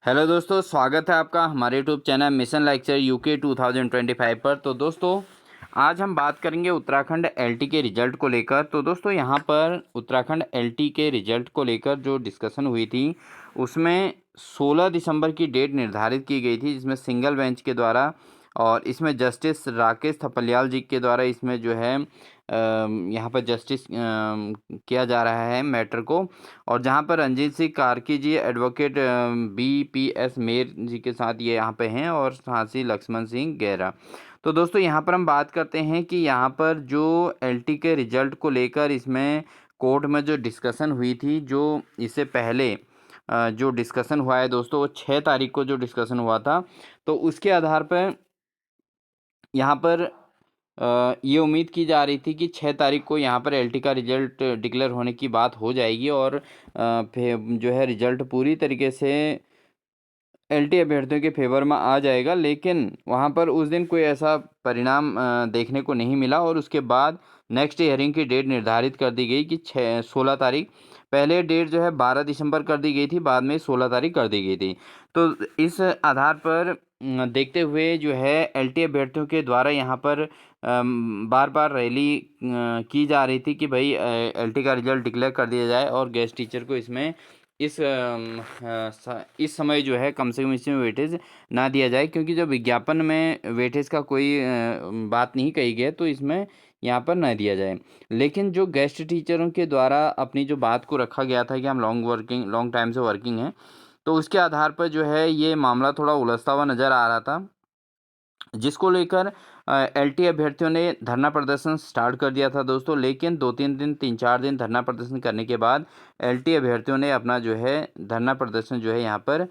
Hello दोस्तों, स्वागत है आपका हमारे YouTube channel mission lecture UK 2025 पर। तो दोस्तों आज हम बात करेंगे उत्तराखंड एलटी के रिज़ल्ट को लेकर। तो दोस्तों यहाँ पर उत्तराखंड एलटी के रिज़ल्ट को लेकर जो डिस्कशन हुई थी उसमें 16 दिसंबर की डेट निर्धारित की गई थी, जिसमें सिंगल बेंच के द्वारा और इसमें जस्टिस राकेश थपलियाल जी के द्वारा इसमें जो है यहाँ पर जस्टिस किया जा रहा है मैटर को। और जहाँ पर रंजीत सिंह कार्की जी एडवोकेट BPS मेयर जी के साथ ये यहाँ पे हैं और साथ ही लक्ष्मण सिंह गेरा। तो दोस्तों यहाँ पर हम बात करते हैं कि यहाँ पर जो एलटी के रिजल्ट को लेकर इसमें कोर्ट में जो डिस्कशन हुई थी, जो इससे पहले जो डिस्कशन हुआ है दोस्तों वो 6 तारीख को जो डिस्कशन हुआ था। तो उसके आधार पर यहाँ पर ये उम्मीद की जा रही थी कि 6 तारीख को यहाँ पर एलटी का रिजल्ट डिक्लेयर होने की बात हो जाएगी और फिर जो है रिजल्ट पूरी तरीके से एलटी अभ्यर्थियों के फेवर में आ जाएगा। लेकिन वहाँ पर उस दिन कोई ऐसा परिणाम देखने को नहीं मिला और उसके बाद नेक्स्ट हियरिंग की डेट निर्धारित कर दी गई कि 16 तारीख। पहले डेट जो है 12 दिसंबर कर दी गई थी, बाद में 16 तारीख कर दी गई थी। तो इस आधार पर देखते हुए जो है एलटी अभ्यर्थियों के द्वारा यहाँ पर बार बार रैली की जा रही थी कि भाई एलटी का रिजल्ट डिक्लेयर कर दिया जाए और गेस्ट टीचर को इसमें इस समय जो है कम से कम इसमें वेटेज ना दिया जाए, क्योंकि जो विज्ञापन में वेटेज का कोई बात नहीं कही गई है तो इसमें यहाँ पर ना दिया जाए। लेकिन जो गेस्ट टीचरों के द्वारा अपनी जो बात को रखा गया था कि हम लॉन्ग टाइम से वर्किंग हैं, तो उसके आधार पर जो है ये मामला थोड़ा उलझता हुआ नज़र आ रहा था, जिसको लेकर एलटी अभ्यर्थियों ने धरना प्रदर्शन स्टार्ट कर दिया था दोस्तों। लेकिन 3-4 दिन धरना प्रदर्शन करने के बाद एलटी अभ्यर्थियों ने अपना जो है धरना प्रदर्शन जो है यहाँ पर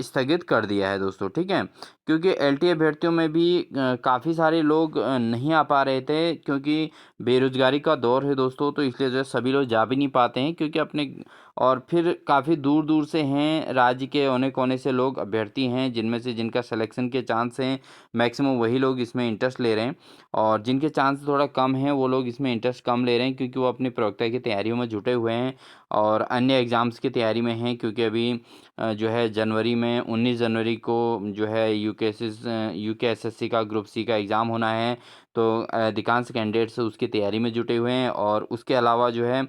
स्थगित कर दिया है दोस्तों, ठीक है। क्योंकि एलटी अभ्यर्थियों में भी काफ़ी सारे लोग नहीं आ पा रहे थे, क्योंकि बेरोजगारी का दौर है दोस्तों, तो इसलिए जो है सभी लोग जा भी नहीं पाते हैं, क्योंकि अपने और फिर काफ़ी दूर दूर से हैं, राज्य के कोने कोने से लोग अभ्यर्थी हैं, जिनमें से जिनका सिलेक्शन के चांस हैं मैक्सिमम वही लोग इसमें इंटरेस्ट ले रहे हैं, और जिनके चांस थोड़ा कम हैं वो लोग इसमें इंटरेस्ट कम ले रहे हैं, क्योंकि वो अपनी प्रवक्ता की तैयारियों में जुटे हुए हैं और अन्य एग्ज़ाम्स की तैयारी में हैं। क्योंकि अभी जो है जनवरी में 19 जनवरी को जो है यूकेएसएससी का ग्रुप सी का एग्ज़ाम होना है, तो अधिकांश कैंडिडेट्स उसकी तैयारी में जुटे हुए हैं। और उसके अलावा जो है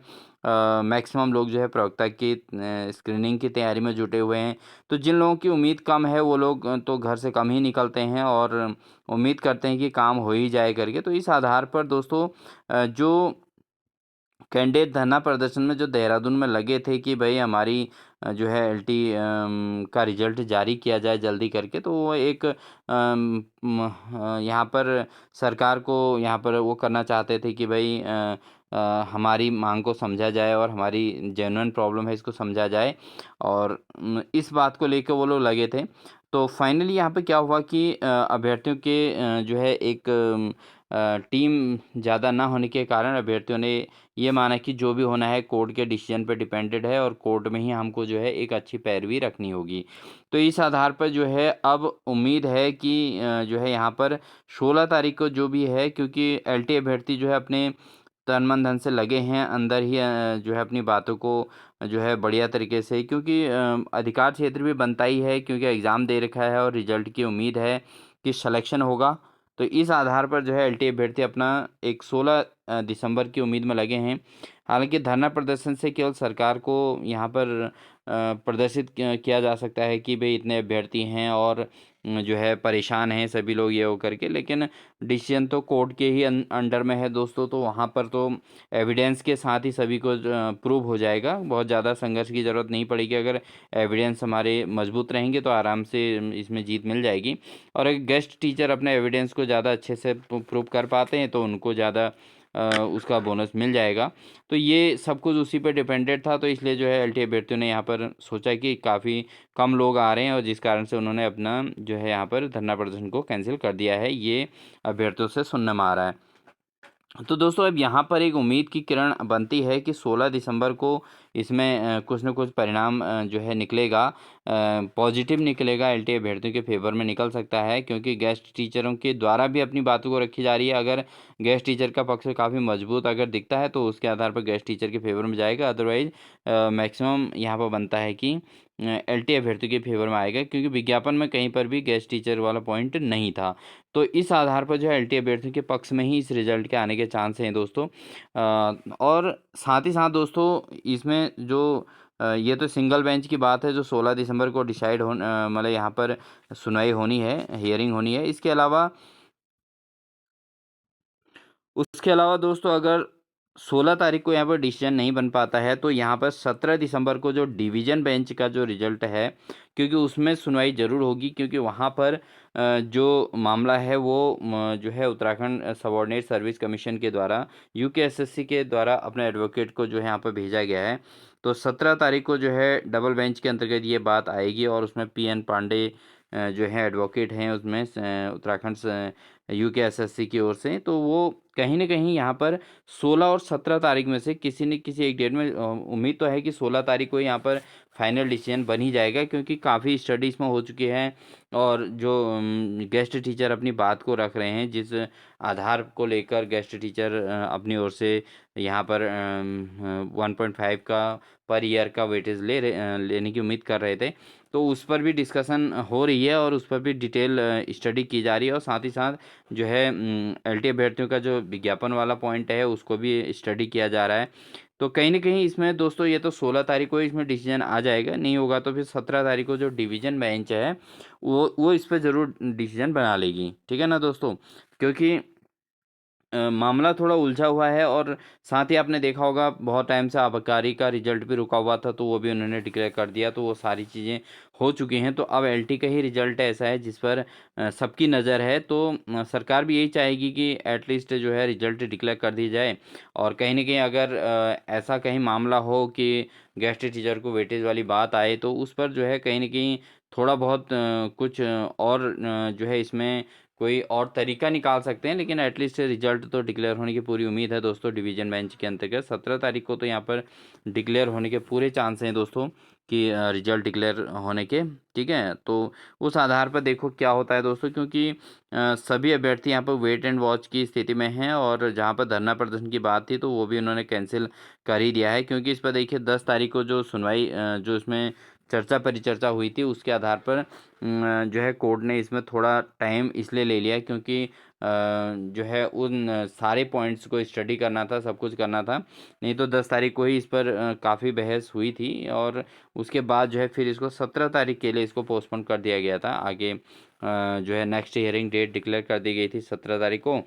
मैक्सिमम लोग जो है प्रवक्ता की स्क्रीनिंग की तैयारी में जुटे हुए हैं। तो जिन लोगों की उम्मीद कम है वो लोग तो घर से कम ही निकलते हैं और उम्मीद करते हैं कि काम हो ही जाए करके। तो इस आधार पर दोस्तों जो कैंडिडेट धरना प्रदर्शन में जो देहरादून में लगे थे कि भाई हमारी जो है एलटी का रिजल्ट जारी किया जाए जल्दी करके, तो वो एक यहाँ पर सरकार को यहाँ पर वो करना चाहते थे कि भाई हमारी मांग को समझा जाए और हमारी जेन्युइन प्रॉब्लम है इसको समझा जाए, और इस बात को लेकर वो लोग लगे थे। तो फाइनली यहाँ पे क्या हुआ कि अभ्यर्थियों के जो है एक टीम ज़्यादा ना होने के कारण अभ्यर्थियों ने ये माना कि जो भी होना है कोर्ट के डिसीजन पे डिपेंडेड है और कोर्ट में ही हमको जो है एक अच्छी पैरवी रखनी होगी। तो इस आधार पर जो है अब उम्मीद है कि जो है यहाँ पर 16 तारीख को जो भी है, क्योंकि एलटी अभ्यर्थी जो है अपने तन मन धन से लगे हैं अंदर ही जो है अपनी बातों को जो है बढ़िया तरीके से, क्योंकि अधिकार क्षेत्र भी बनता ही है, क्योंकि एग्ज़ाम दे रखा है और रिजल्ट की उम्मीद है कि सिलेक्शन होगा। तो इस आधार पर जो है एलटी अभ्यर्थी अपना एक 16 दिसंबर की उम्मीद में लगे हैं। हालांकि धरना प्रदर्शन से केवल सरकार को यहाँ पर प्रदर्शित किया जा सकता है कि भाई इतने अभ्यर्थी हैं और जो है परेशान हैं सभी लोग ये हो करके, लेकिन डिसीजन तो कोर्ट के ही अंडर में है दोस्तों। तो वहाँ पर तो एविडेंस के साथ ही सभी को प्रूव हो जाएगा, बहुत ज़्यादा संघर्ष की ज़रूरत नहीं पड़ेगी। अगर एविडेंस हमारे मजबूत रहेंगे तो आराम से इसमें जीत मिल जाएगी। और अगर गेस्ट टीचर अपने एविडेंस को ज़्यादा अच्छे से प्रूव कर पाते हैं तो उनको ज़्यादा उसका बोनस मिल जाएगा। तो ये सब कुछ उसी पे डिपेंडेड था, तो इसलिए जो है एलटी अभ्यर्थियों ने यहाँ पर सोचा कि काफ़ी कम लोग आ रहे हैं और जिस कारण से उन्होंने अपना जो है यहाँ पर धरना प्रदर्शन को कैंसिल कर दिया है, ये अभ्यर्थियों से सुनने में आ रहा है। तो दोस्तों अब यहाँ पर एक उम्मीद की किरण बनती है कि 16 दिसंबर को इसमें कुछ न कुछ परिणाम जो है निकलेगा, पॉजिटिव निकलेगा, एलटीए अभ्यर्थियों के फेवर में निकल सकता है, क्योंकि गेस्ट टीचरों के द्वारा भी अपनी बातों को रखी जा रही है। अगर गेस्ट टीचर का पक्ष काफ़ी मजबूत अगर दिखता है तो उसके आधार पर गेस्ट टीचर के फेवर में जाएगा, अदरवाइज मैक्सिमम यहाँ पर बनता है कि एलटीए अभ्यर्थियों के फेवर में आएगा, क्योंकि विज्ञापन में कहीं पर भी गेस्ट टीचर वाला पॉइंट नहीं था। तो इस आधार पर जो है एलटीए अभ्यर्थियों के पक्ष में ही इस रिजल्ट के आने के चांस हैं दोस्तों। और साथ ही साथ दोस्तों इसमें जो ये तो सिंगल बेंच की बात है जो 16 दिसंबर को डिसाइड हो, मतलब यहाँ पर सुनवाई होनी है, हियरिंग होनी है। इसके अलावा उसके अलावा दोस्तों अगर 16 तारीख को यहाँ पर डिसीजन नहीं बन पाता है तो यहाँ पर 17 दिसंबर को जो डिवीज़न बेंच का जो रिजल्ट है, क्योंकि उसमें सुनवाई ज़रूर होगी, क्योंकि वहाँ पर जो मामला है वो जो है उत्तराखंड सबऑर्डिनेट सर्विस कमीशन के द्वारा यूकेएसएससी के द्वारा अपने एडवोकेट को जो है यहाँ पर भेजा गया है। तो 17 तारीख को जो है डबल बेंच के अंतर्गत ये बात आएगी, और उसमें पीएन पांडे जो है एडवोकेट हैं उसमें उत्तराखंड यूकेएसएससी की ओर से, तो वो कहीं न कहीं यहाँ पर 16 और 17 तारीख में से किसी न किसी एक डेट में, उम्मीद तो है कि 16 तारीख को यहाँ पर फाइनल डिसीजन बन ही जाएगा, क्योंकि काफ़ी स्टडी इसमें हो चुकी है, और जो गेस्ट टीचर अपनी बात को रख रहे हैं, जिस आधार को लेकर गेस्ट टीचर अपनी ओर से यहाँ पर 1.5 का पर ईयर का वेटेज लेने की उम्मीद कर रहे थे, तो उस पर भी डिस्कशन हो रही है, और उस पर भी डिटेल स्टडी की जा रही है, और साथ ही साथ जो है एलटीए अभ्यर्थियों का जो विज्ञापन वाला पॉइंट है उसको भी स्टडी किया जा रहा है। तो कहीं न कहीं इसमें दोस्तों ये तो 16 तारीख को ही इसमें डिसीजन आ जाएगा, नहीं होगा तो फिर 17 तारीख को जो डिवीज़न बेंच है वो इस पे ज़रूर डिसीजन बना लेगी। ठीक है ना दोस्तों? क्योंकि मामला थोड़ा उलझा हुआ है, और साथ ही आपने देखा होगा बहुत टाइम से आबकारी का रिजल्ट भी रुका हुआ था, तो वो भी उन्होंने डिक्लेयर कर दिया, तो वो सारी चीज़ें हो चुकी हैं। तो अब एलटी का ही रिजल्ट ऐसा है जिस पर सबकी नज़र है, तो सरकार भी यही चाहेगी कि एटलीस्ट जो है रिजल्ट डिक्लेयर कर दी जाए, और कहीं न कहीं अगर ऐसा कहीं मामला हो कि गेस्ट टीचर को वेटेज वाली बात आए, तो उस पर जो है कहीं न कहीं थोड़ा बहुत कुछ और जो है इसमें कोई और तरीका निकाल सकते हैं, लेकिन एटलीस्ट रिजल्ट तो डिक्लेयर होने की पूरी उम्मीद है दोस्तों। डिवीज़न बेंच के अंतर्गत 17 तारीख को तो यहाँ पर डिक्लेयर होने के पूरे चांस हैं दोस्तों, कि रिजल्ट डिक्लेयर होने के। ठीक है, तो उस आधार पर देखो क्या होता है दोस्तों, क्योंकि सभी अभ्यर्थी यहाँ पर वेट एंड वॉच की स्थिति में हैं, और जहाँ पर धरना प्रदर्शन की बात थी तो वो भी उन्होंने कैंसिल कर ही दिया है, क्योंकि इस पर देखिए 10 तारीख को जो सुनवाई जो इसमें चर्चा परिचर्चा हुई थी उसके आधार पर जो है कोर्ट ने इसमें थोड़ा टाइम इसलिए ले लिया, क्योंकि जो है उन सारे पॉइंट्स को स्टडी करना था, सब कुछ करना था। नहीं तो 10 तारीख को ही इस पर काफ़ी बहस हुई थी, और उसके बाद जो है फिर इसको 17 तारीख के लिए इसको पोस्टपोन कर दिया गया था आगे। जो है नेक्स्ट हियरिंग डेट डिक्लेयर कर दी गई थी 17 तारीख को।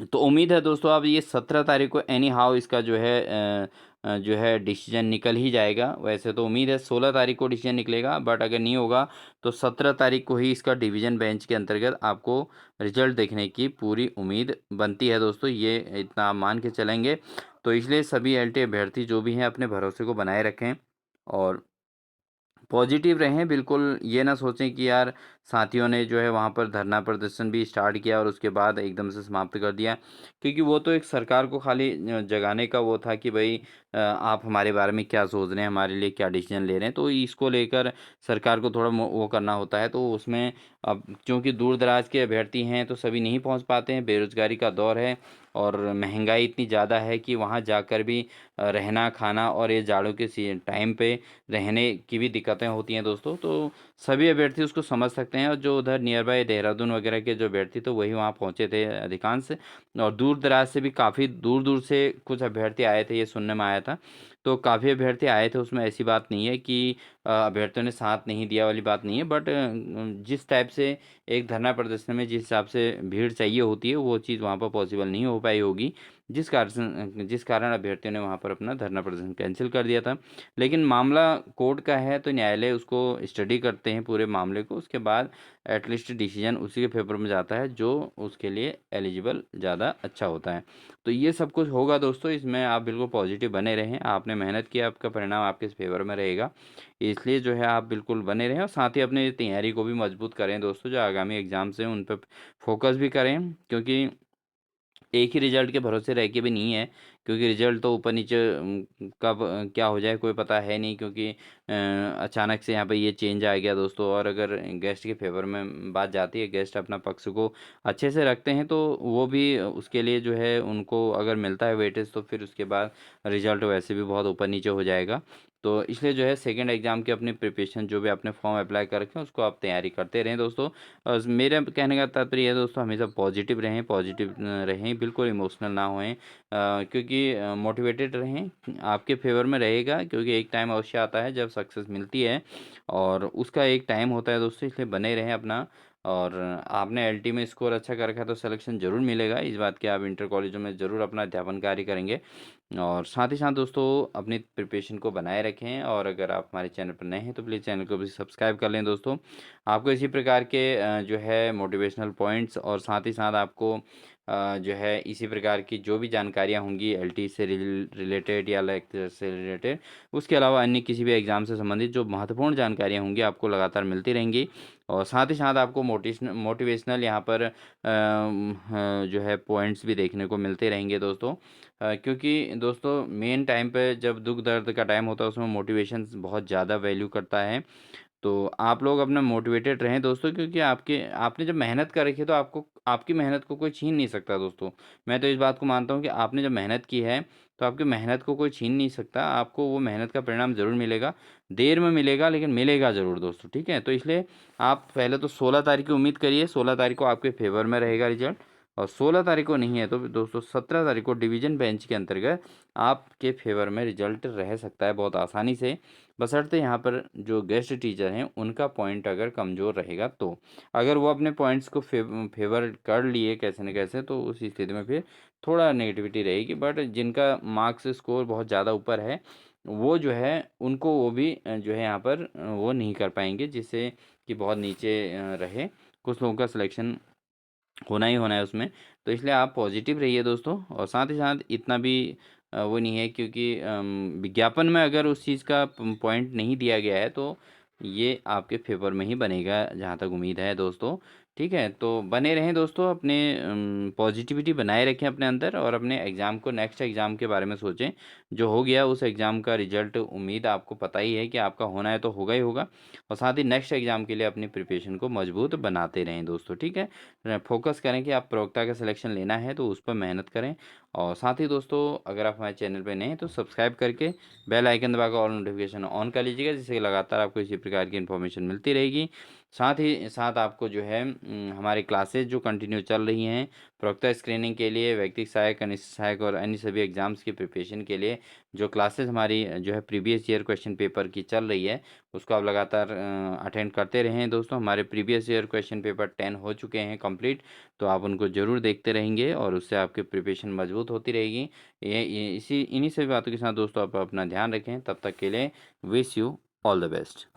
तो उम्मीद है दोस्तों अब ये 17 तारीख को एनी हाउ इसका जो है डिसीजन निकल ही जाएगा। वैसे तो उम्मीद है 16 तारीख को डिसीजन निकलेगा, बट अगर नहीं होगा तो 17 तारीख को ही इसका डिवीज़न बेंच के अंतर्गत आपको रिजल्ट देखने की पूरी उम्मीद बनती है दोस्तों, ये इतना आप मान के चलेंगे। तो इसलिए सभी एलटी अभ्यर्थी जो भी हैं अपने भरोसे को बनाए रखें, और पॉजिटिव रहें, बिल्कुल ये ना सोचें कि यार साथियों ने जो है वहाँ पर धरना प्रदर्शन भी स्टार्ट किया और उसके बाद एकदम से समाप्त कर दिया, क्योंकि वो तो एक सरकार को खाली जगाने का वो था कि भाई आप हमारे बारे में क्या सोच रहे हैं, हमारे लिए क्या डिसीजन ले रहे हैं, तो इसको लेकर सरकार को थोड़ा वो करना होता है। तो उसमें अब क्योंकि दूर दराज के अभ्यर्थी हैं तो सभी नहीं पहुँच पाते हैं, बेरोजगारी का दौर है, और महंगाई इतनी ज़्यादा है कि वहाँ जाकर भी रहना खाना और ये जाड़ों के टाइम पे रहने की भी दिक्कतें होती हैं दोस्तों। तो सभी अभ्यर्थी उसको समझ सकते हैं, और जो उधर नियर बाय देहरादून वगैरह के जो अभ्यर्थी थे वही वहाँ पहुँचे थे अधिकांश, और दूर दराज से भी काफ़ी दूर दूर से कुछ अभ्यर्थी आए थे, ये सुनने में आया था। तो काफ़ी अभ्यर्थी आए थे, उसमें ऐसी बात नहीं है कि अभ्यर्थियों ने साथ नहीं दिया वाली बात नहीं है, बट जिस टाइप से एक धरना प्रदर्शन में जिस हिसाब से भीड़ चाहिए होती है वो चीज़ वहाँ पर पॉसिबल नहीं हो पाई होगी, जिस कारण अभ्यर्थियों ने वहाँ पर अपना धरना प्रदर्शन कैंसिल कर दिया था। लेकिन मामला कोर्ट का है तो न्यायालय उसको स्टडी करते हैं पूरे मामले को, उसके बाद एटलीस्ट डिसीजन उसी के फेवर में जाता है जो उसके लिए एलिजिबल ज़्यादा अच्छा होता है। तो ये सब कुछ होगा दोस्तों, इसमें आप बिल्कुल पॉजिटिव बने रहें, आपने मेहनत किया, आपका परिणाम आपके फेवर में रहेगा, इसलिए जो है आप बिल्कुल बने रहें, और साथ ही अपनी तैयारी को भी मजबूत करें दोस्तों, जो आगामी एग्ज़ाम्स हैं उन पर फोकस भी करें, क्योंकि एक ही रिजल्ट के भरोसे रह के भी नहीं है, क्योंकि रिजल्ट तो ऊपर नीचे कब क्या हो जाए कोई पता है नहीं, क्योंकि अचानक से यहाँ पे ये चेंज आ गया दोस्तों। और अगर गेस्ट के फेवर में बात जाती है, गेस्ट अपना पक्ष को अच्छे से रखते हैं, तो वो भी उसके लिए जो है उनको अगर मिलता है वेटेज, तो फिर उसके बाद रिजल्ट वैसे भी बहुत ऊपर नीचे हो जाएगा। तो इसलिए जो है सेकंड एग्ज़ाम की अपनी प्रिपरेशन, जो भी आपने फॉर्म अप्लाई कर रखे हैं, उसको आप तैयारी करते रहें दोस्तों। और मेरे कहने का तात्पर्य है दोस्तों, हमेशा पॉजिटिव रहें, पॉजिटिव रहें, बिल्कुल इमोशनल ना होएं, क्योंकि मोटिवेटेड रहें, आपके फेवर में रहेगा, क्योंकि एक टाइम अवश्य आता है जब सक्सेस मिलती है, और उसका एक टाइम होता है दोस्तों। इसलिए बने रहें अपना। और आपने एलटी में स्कोर अच्छा कर रखा है तो सिलेक्शन ज़रूर मिलेगा, इस बात की आप इंटर कॉलेजों में ज़रूर अपना अध्यापन कार्य करेंगे। और साथ ही साथ दोस्तों अपनी प्रिपरेशन को बनाए रखें, और अगर आप हमारे चैनल पर नए हैं तो प्लीज़ चैनल को भी सब्सक्राइब कर लें दोस्तों। आपको इसी प्रकार के जो है मोटिवेशनल पॉइंट्स, और साथ ही साथ आपको जो है इसी प्रकार की जो भी जानकारियाँ होंगी एलटी से रिलेटेड या लेक्चर से रिलेटेड, उसके अलावा अन्य किसी भी एग्ज़ाम से संबंधित जो महत्वपूर्ण जानकारियाँ होंगी, आपको लगातार मिलती रहेंगी। और साथ ही साथ आपको मोटिवेशनल यहाँ पर जो है पॉइंट्स भी देखने को मिलते रहेंगे दोस्तों। क्योंकि दोस्तों मेन टाइम पे जब दुख दर्द का टाइम होता है, उसमें मोटिवेशन बहुत ज़्यादा वैल्यू करता है। तो आप लोग अपना मोटिवेटेड रहें दोस्तों, क्योंकि आपके आपने जब मेहनत कर रखी है तो आपको आपकी मेहनत को कोई छीन नहीं सकता दोस्तों। मैं तो इस बात को मानता हूँ कि आपने जब मेहनत की है तो आपकी मेहनत को कोई छीन नहीं सकता, आपको वो मेहनत का परिणाम ज़रूर मिलेगा। देर में मिलेगा, लेकिन मिलेगा ज़रूर दोस्तों, ठीक है। तो इसलिए आप पहले तो 16 तारीख की उम्मीद करिए, 16 तारीख को आपके फेवर में रहेगा रिजल्ट। और 16 तारीख को नहीं है तो दोस्तों 17 तारीख को डिवीज़न बेंच के अंतर्गत आपके फेवर में रिजल्ट रह सकता है बहुत आसानी से, बशर्ते यहाँ पर जो गेस्ट टीचर हैं उनका पॉइंट अगर कमज़ोर रहेगा तो। अगर वो अपने पॉइंट्स को फेवर कर लिए कैसे न कैसे, तो उस स्थिति में फिर थोड़ा नेगेटिविटी रहेगी। बट जिनका मार्क्स स्कोर बहुत ज़्यादा ऊपर है, वो जो है उनको वो भी जो है यहाँ पर वो नहीं कर पाएंगे, जिससे कि बहुत नीचे रहे। कुछ लोगों का सिलेक्शन होना ही होना है उसमें। तो इसलिए आप पॉजिटिव रहिए दोस्तों, और साथ ही साथ इतना भी वो नहीं है, क्योंकि विज्ञापन में अगर उस चीज़ का पॉइंट नहीं दिया गया है तो ये आपके फेवर में ही बनेगा, जहाँ तक उम्मीद है दोस्तों। ठीक है, तो बने रहें दोस्तों, अपने पॉजिटिविटी बनाए रखें अपने अंदर, और अपने एग्ज़ाम को, नेक्स्ट एग्ज़ाम के बारे में सोचें। जो हो गया उस एग्ज़ाम का रिजल्ट उम्मीद आपको पता ही है कि आपका होना है तो होगा ही होगा। और साथ ही नेक्स्ट एग्ज़ाम के लिए अपनी प्रिपरेशन को मजबूत बनाते रहें दोस्तों, ठीक है। फोकस करें कि आप प्रवक्ता का सिलेक्शन लेना है तो उस पर मेहनत करें। और साथ ही दोस्तों अगर आप हमारे चैनल पर नए हैं तो सब्सक्राइब करके बेल आइकन दबाकर ऑल नोटिफिकेशन ऑन कर लीजिएगा, जिससे लगातार आपको इसी प्रकार की इन्फॉर्मेशन मिलती रहेगी। साथ ही साथ आपको जो है हमारी क्लासेज जो कंटिन्यू चल रही हैं प्रवक्ता स्क्रीनिंग के लिए, व्यक्तिगत सहायक, कनिष्ठ सहायक और अन्य सभी एग्जाम्स की प्रिपरेशन के लिए, जो क्लासेस हमारी जो है प्रीवियस ईयर क्वेश्चन पेपर की चल रही है, उसको आप लगातार अटेंड करते रहें दोस्तों। हमारे प्रीवियस ईयर क्वेश्चन पेपर 10 हो चुके हैं कंप्लीट, तो आप उनको ज़रूर देखते रहेंगे, और उससे आपकी प्रिपरेशन मजबूत होती रहेगी। ये इसी इन्हीं सभी बातों के साथ दोस्तों आप अपना ध्यान रखें। तब तक के लिए wish you all the best.